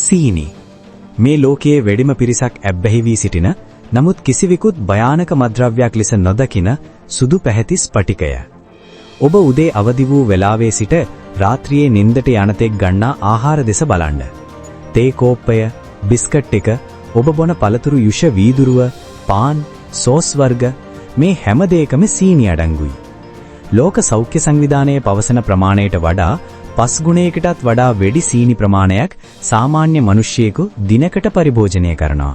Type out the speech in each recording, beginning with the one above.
සීනි. මේ ලෝකයේ වැඩිම පිරිසක් ඇබ්බැහි වී සිටින නමුත් කිසිවිකුත් භයානක මත්ද්‍රව්‍යයක් ලෙස නොදකින සුදු පැහැති ස්පටිකය. ඔබ උදේ අවදි වූ වෙලාවේ සිට රාත්‍රියේ නිින්දට යනතෙක් ගන්නා ආහාර දෙස බලන්න. තේ කෝප්පය, බිස්කට් ටික, ඔබ බොන පළතුරු යුෂ වීදුරුව, පාන්, සෝස් වර්ග මේ හැම දෙයකම සීනි අඩංගුයි. ලෝක සෞඛ්‍ය සංවිධානයේ පවසන ප්‍රමාණයට වඩා 5 ගුණයකටත් වඩා වැඩි සීනි ප්‍රමාණයක් සාමාන්‍ය මිනිසියෙකු දිනකට පරිභෝජනය කරනවා.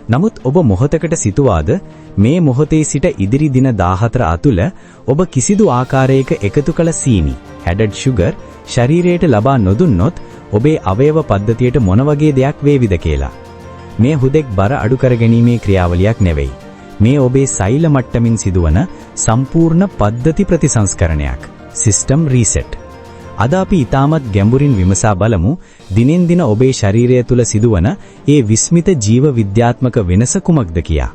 නමුත් ඔබ මොහොතකට සිතුවාද මේ මොහොතේ සිට ඉදිරි දින 14 අතුල ඔබ කිසිදු ආකාරයක එකතු කළ සීනි added sugar ශරීරයට ලබා නොදුන්නොත් ඔබේ අවයව පද්ධතියට මොන වගේ දෙයක් වේවිද කියලා. මේ හුදෙක් බර අඩු කර ගැනීමේ ක්‍රියාවලියක් නෙවෙයි. මේ ඔබේ සෛල මට්ටමින් සිදුවන සම්පූර්ණ පද්ධති ප්‍රතිසංස්කරණයක්. System reset. අද අපි ඊටමත් ගැඹුරින් විමසා බලමු දිනෙන් දින ඔබේ ශරීරය තුල සිදුවන ඒ විස්මිත ජීව විද්‍යාත්මක වෙනස කුමක්ද කියා.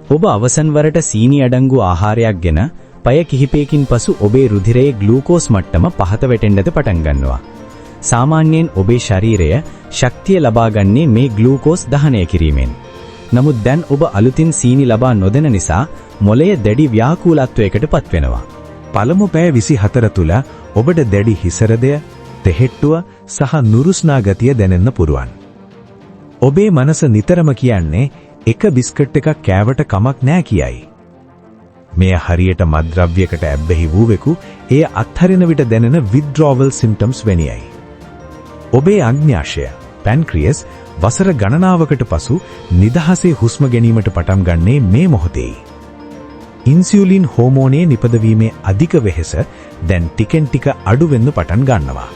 ඔබ අවසන් වරට සීනි අඩංගු ආහාරයක් ගෙන පය කිහිපයකින් පසු ඔබේ රුධිරයේ ග්ලූකෝස් මට්ටම පහත වැටෙන්නද පටන් ගන්නවා. සාමාන්‍යයෙන් ඔබේ ශරීරය ශක්තිය ලබා ගන්නේ මේ ග්ලූකෝස් දහනය කිරීමෙන්. නමුත් දැන් ඔබ අලුතින් සීනි ලබා නොදෙන නිසා මොළය දැඩි ව්‍යාකූලත්වයකට පත්වෙනවා. පළමු පැය 24 තුල ඔබට දැඩි හිසරදය, තෙහෙට්ටුව සහ නුරුස්නා ගතිය දැනෙන්න පුරුවන්. ඔබේ මනස නිතරම කියන්නේ එක බිස්කට් එකක් කෑවට කමක් නෑ කියයි. මේ හරියට මත්ද්‍රව්‍යයකට ඇබ්බැහි වූවෙකු එය අත්හරින විට දැනෙන withdrawal symptoms වැනියයි. ඔබේ අග්න්‍යාශය, පැන්ක්‍රියස් වසර ගණනාවකට පසු නිදහසේ හුස්ම ගැනීමට පටන් ගන්නේ මේ මොහොතේයි. ඉන්සියුලින් හෝමෝනයේ නිපදවීමේ අධික වෙහෙස දැන් ටිකෙන් ටික අඩු වෙන්න පටන් ගන්නවා.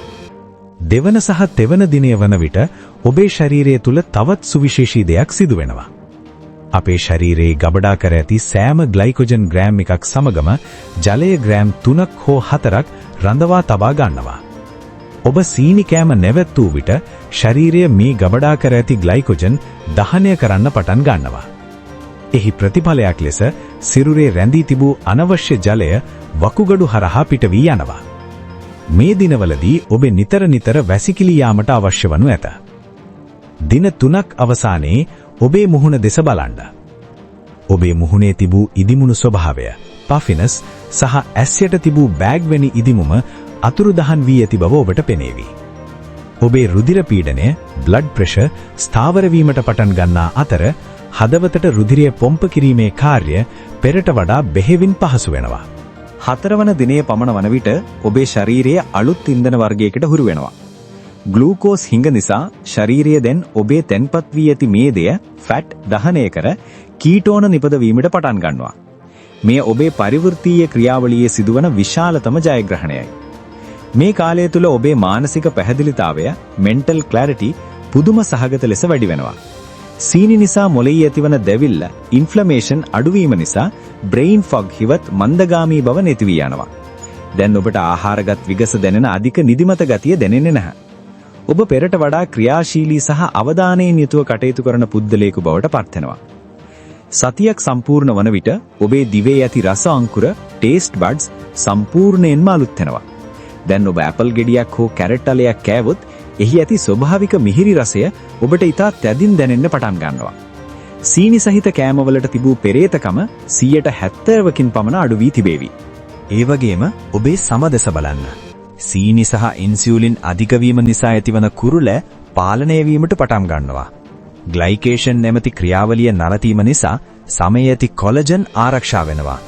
දෙවන සහ තෙවන දිනය වන විට ඔබේ ශරීරය තුල තවත් සුවිශේෂී දෙයක් සිදු වෙනවා. අපේ ශරීරයේ ගබඩා කර ඇති සෑම ග්ලයිකෝජන් ග්‍රෑම් එකක් සමගම ජලය ග්‍රෑම් 3ක් හෝ 4ක් රඳවා තබා ගන්නවා. ඔබ සීනි කෑම නැවැත්වූ විට ශරීරය මේ ගබඩා කර ඇති ග්ලයිකෝජන් දහනය කරන්න පටන් ගන්නවා. එහි ප්‍රතිඵලයක් ලෙස සිරුරේ රැඳී තිබූ අනවශ්‍ය ජලය වකුගඩු හරහා පිට වී යනවා. මේ දිනවලදී ඔබ නිතර වැසිකිලි යාමට අවශ්‍ය වනු ඇත. දින 3ක් අවසානයේ ඔබේ මුහුණ දෙස බලන්න. ඔබේ මුහුණේ තිබූ ඉදිමුණු ස්වභාවය, පෆිනස් සහ ඇස් යට තිබූ බෑග් වැනි ඉදිමුම අතුරුදහන් වී ඇති බව ඔබට පෙනේවි. ඔබේ රුධිර පීඩනය, බ්ලඩ් ප්‍රෙෂර් ස්ථාවර වීමට පටන් ගන්නා අතර හදවතට රුධිරය පොම්ප කිරීමේ කාර්ය පෙරට වඩා බෙහෙවින් පහසු වෙනවා. 4 වන දිනයේ පමණ වන විට ඔබේ ශරීරයේ අලුත් ඉන්ධන වර්ගයකට හුරු වෙනවා. ග්ලූකෝස් හිඟ නිසා ශරීරය දැන් ඔබේ තැන්පත් වී ඇති මේදය ෆැට් දහනය කර කීටෝන නිපදවීමට පටන් ගන්නවා. මේ ඔබේ පරිවෘත්තීය ක්‍රියාවලියේ සිදුවන විශාලතම ජයග්‍රහණයයි. මේ කාලය තුල ඔබේ මානසික පැහැදිලිතාවය, mental clarity පුදුම සහගත ලෙස වැඩි වෙනවා. සීනි නිසා මොළයේ ඇතිවන දැවිල්ල, ඉන්ෆ්ලමේෂන් අඩුවීම නිසා බ්‍රේන් ෆොග් හිවත් මන්දගාමී බව නැති වී යනවා. දැන් ඔබට ආහාරගත් විගස දැනෙන අධික නිදිමත ගතිය දැනෙන්නේ නැහැ. ඔබ පෙරට වඩා ක්‍රියාශීලී සහ අවධානයෙන් යුතුව කටයුතු කරන පුද්ගලයෙකු බවට පත් වෙනවා. සතියක් සම්පූර්ණ වන විට ඔබේ දිවේ ඇති රස අංකුර, ටේස්ට් බඩ්ස් සම්පූර්ණයෙන්ම අලුත් වෙනවා. දැන් ඔබ ඇපල් ගෙඩියක් හෝ කැරට් අලයක් කෑවොත් එහි ඇති ස්වභාවික මිහිරි රසය ඔබට ඉතා තැදින් දැනෙන්න පටන් ගන්නවා. සීනි සහිත කෑමවලට තිබූ පෙරේතකම 70%කින් පමණ අඩු වී තිබේවි. ඒ වගේම ඔබේ සම දෙස බලන්න. සීනි සහ ඉන්සියුලින් අධික වීම නිසා ඇතිවන කුරුල පාලනය වීමට පටන් ගන්නවා. ග්ලයිකේෂන් නැමැති ක්‍රියාවලිය නරතීම නිසා සමයේ ඇති කොලජන් ආරක්ෂා වෙනවා.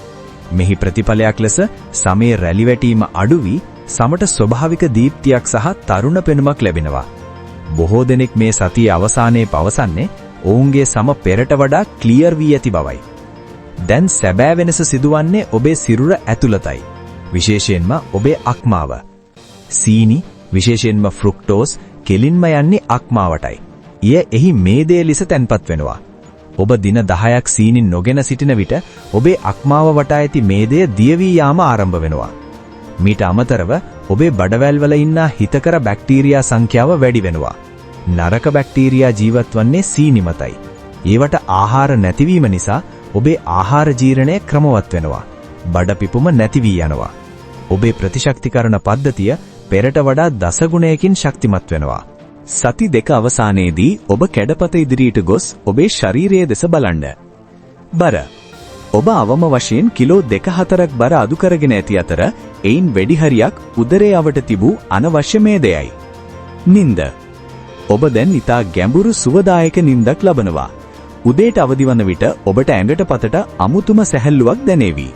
මෙහි ප්‍රතිඵලයක් ලෙස සමයේ රැලි වැටීම අඩු වී සමට ස්වභාවික දීප්තියක් සහ තරුණ පෙනුමක් ලැබෙනවා. බොහෝ දෙනෙක් මේ සතියේ අවසානයේ පවසන්නේ ඔවුන්ගේ සම පෙරට වඩා ක්ලියර් වී ඇති බවයි. දැන් සැබෑ වෙනස සිදුවන්නේ ඔබේ සිරුර ඇතුළතයි. විශේෂයෙන්ම ඔබේ අක්මාව. සීනි, විශේෂයෙන්ම ෆ්‍රුක්ටෝස් කෙලින්ම යන්නේ අක්මාවටයි. ඊය එහි මේදේ ලෙස තැන්පත් වෙනවා. ඔබ දින 10ක් සීනි නොගෙන සිටින විට ඔබේ අක්මාව වටා ඇති මේදය දිය වී යාම ආරම්භ වෙනවා. මීට අමතරව ඔබේ බඩවැල් වල ඉන්න හිතකර බැක්ටීරියා සංඛ්‍යාව වැඩි වෙනවා. නරක බැක්ටීරියා ජීවත් වන්නේ සීනි මතයි. ඒවට ආහාර නැතිවීම නිසා ඔබේ ආහාර ජීර්ණය ක්‍රමවත් වෙනවා. බඩ පිපුම නැති වී යනවා. ඔබේ ප්‍රතිශක්තිකරණ පද්ධතිය පෙරට වඩා දස ගුණයකින් ශක්තිමත් වෙනවා. සති දෙක අවසානයේදී ඔබ කැඩපත ඉදිරියට ගොස් ඔබේ ශරීරයේ දෙස බලන්න. බර. ඔබ අවම වශයෙන් කිලෝ 2-4ක් බර අඩු කරගෙන ඇති අතර එයින් වැඩි හරියක් උදරයේ අවට තිබූ අනවශ්‍ය මේදයයි. නිින්ද. ඔබ දැන් ඉතා ගැඹුරු සුවදායක නිින්දක් ලබනවා. උදේට අවදි වන විට ඔබට ඇඟට පතට අමුතුම සැහැල්ලුවක් දැනේවි.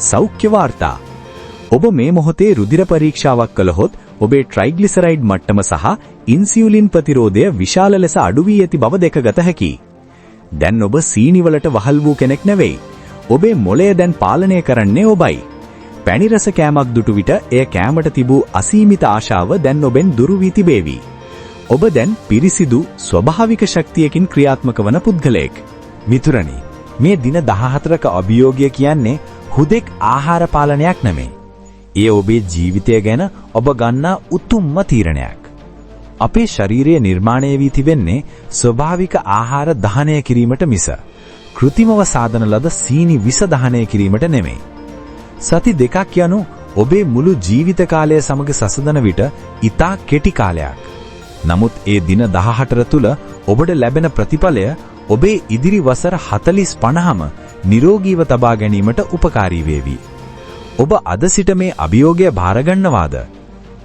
සෞඛ්‍ය වාර්තා. ඔබ මේ මොහොතේ රුධිර පරීක්ෂාවක් කළහොත් ඔබේ ට්‍රයිග්ලිසරයිඩ් මට්ටම සහ ඉන්සියුලින් ප්‍රතිරෝධය විශාල ලෙස අඩු වී ඇති බව දැකගත හැකියි. දැන් ඔබ සීනි වලට වහල් වූ කෙනෙක් නෙවෙයි. ඔබේ මොළය දැන් පාලනය කරන්නේ ඔබයි. පැණි රස කෑමක් දුටු විට එය කෑමට තිබූ අසීමිත ආශාව දැන් ඔබෙන් දුරු වී තිබේවි. ඔබ දැන් පිරිසිදු ස්වභාවික ශක්තියකින් ක්‍රියාත්මක වන පුද්ගලයෙක්. මිතුරනි, මේ දින 14ක අභියෝගය කියන්නේ හුදෙක් ආහාර පාලනයක් නෙමෙයි. ඒ ඔබේ ජීවිතය ගැන ඔබ ගන්නා උතුම්ම තීරණයක්. අපේ ශරීරය නිර්මාණය වී තිබෙන්නේ ස්වභාවික ආහාර දහනය කිරීමට මිස කෘත්‍රිමව සාදන ලද සීනි විස දහනය කිරීමට නෙමෙයි. සති දෙකක් යනු ඔබේ මුළු ජීවිත කාලය සමග සසඳන විට ඉතා කෙටි කාලයක්. නමුත් ඒ දින 18 තුල ඔබට ලැබෙන ප්‍රතිඵලය ඔබේ ඉදිරි වසර 40-50ම නිරෝගීව තබා ගැනීමට උපකාරී වේවි. ඔබ අද සිට මේ අභියෝගය බාර ගන්නවාද?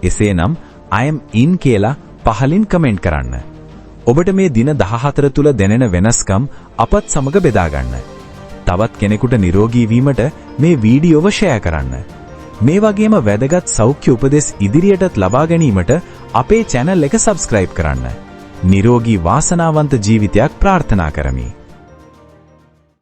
එසේනම් I am in කියලා පහලින් කමෙන්ට් කරන්න. ඔබට මේ දින 14 තුල දැනෙන වෙනස්කම් අපත් සමග බෙදා ගන්න. තවත් කෙනෙකුට නිරෝගී වීමට මේ වීඩියෝව ෂෙයා කරන්න. මේ වගේම වැදගත් සෞඛ්‍ය උපදෙස් ඉදිරියටත් ලබා ගැනීමට අපේ channel එක subscribe කරන්න. නිරෝගී වාසනාවන්ත ජීවිතයක් ප්‍රාර්ථනා කරමි.